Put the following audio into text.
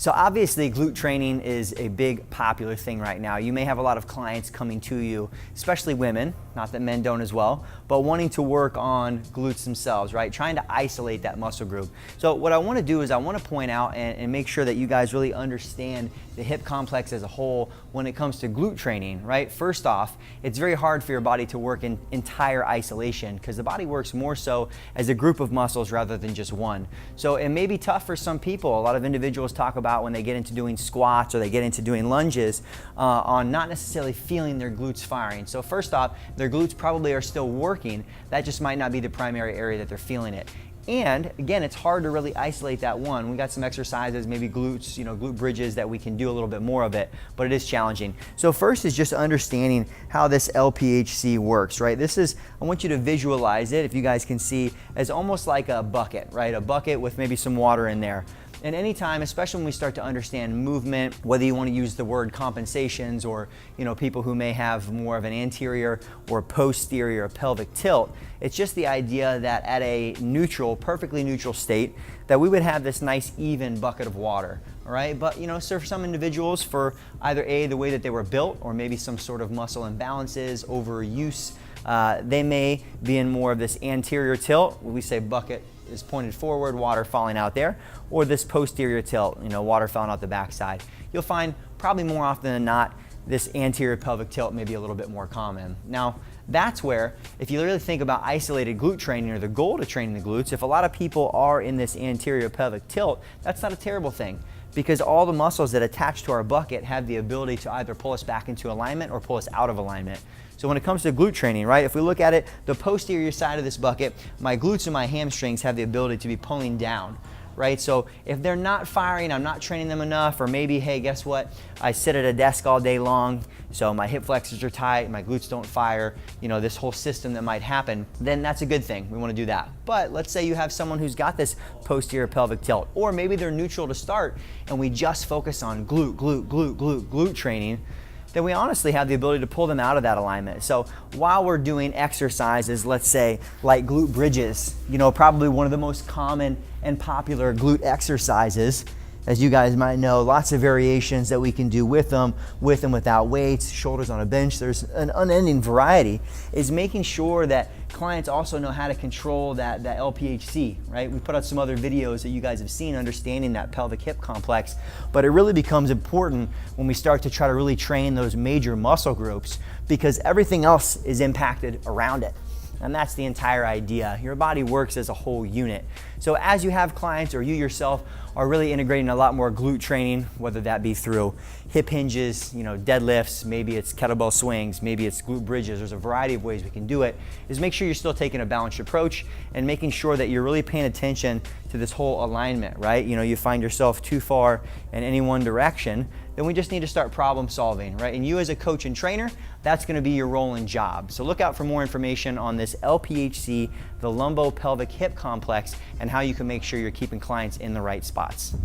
So obviously glute training is a big popular thing right now. You may have a lot of clients coming to you, especially women, not that men don't as well, but wanting to work on glutes themselves, right? Trying to isolate that muscle group. So what I want to do is I want to point out and make sure that you guys really understand the hip complex as a whole when it comes to glute training, right? First off, it's very hard for your body to work in entire isolation because the body works more so as a group of muscles rather than just one. So it may be tough for some people. A lot of individuals talk about when they get into doing squats or they get into doing lunges on not necessarily feeling their glutes firing. So first off, their glutes probably are still working. That just might not be the primary area that they're feeling it. And again, it's hard to really isolate that one. We got some exercises, maybe glutes, glute bridges that we can do a little bit more of it, but it is challenging. So first is just understanding how this LPHC works, right? I want you to visualize it, if you guys can see, as almost like a bucket, right? A bucket with maybe some water in there. And anytime, especially when we start to understand movement, whether you want to use the word compensations or people who may have more of an anterior or posterior pelvic tilt, it's just the idea that at a neutral, perfectly neutral state, that we would have this nice even bucket of water, all right? But so for some individuals, for either the way that they were built or maybe some sort of muscle imbalances, overuse, they may be in more of this anterior tilt. We say bucket is pointed forward, water falling out there, or this posterior tilt, water falling out the backside. You'll find probably more often than not, this anterior pelvic tilt may be a little bit more common. Now, that's where, if you really think about isolated glute training or the goal to training the glutes, if a lot of people are in this anterior pelvic tilt, that's not a terrible thing, because all the muscles that attach to our bucket have the ability to either pull us back into alignment or pull us out of alignment. So when it comes to glute training, right, if we look at it, the posterior side of this bucket, my glutes and my hamstrings have the ability to be pulling down, right? So if they're not firing, I'm not training them enough, or maybe, hey, guess what? I sit at a desk all day long, so my hip flexors are tight, my glutes don't fire, this whole system that might happen, then that's a good thing. We want to do that. But let's say you have someone who's got this posterior pelvic tilt, or maybe they're neutral to start, and we just focus on glute training, then we honestly have the ability to pull them out of that alignment. So while we're doing exercises, let's say like glute bridges, probably one of the most common and popular glute exercises, as you guys might know, lots of variations that we can do with and without weights, shoulders on a bench. There's an unending variety. Is making sure that clients also know how to control that LPHC, right? We put out some other videos that you guys have seen understanding that pelvic hip complex, but it really becomes important when we start to try to really train those major muscle groups, because everything else is impacted around it. And that's the entire idea. Your body works as a whole unit. So as you have clients or you yourself are really integrating a lot more glute training, whether that be through hip hinges, deadlifts, maybe it's kettlebell swings, maybe it's glute bridges, there's a variety of ways we can do it, is make sure you're still taking a balanced approach and making sure that you're really paying attention to this whole alignment, right? You find yourself too far in any one direction, then we just need to start problem solving, right? And you as a coach and trainer, that's gonna be your role and job. So look out for more information on this LPHC, the lumbopelvic hip complex, and how you can make sure you're keeping clients in the right spots.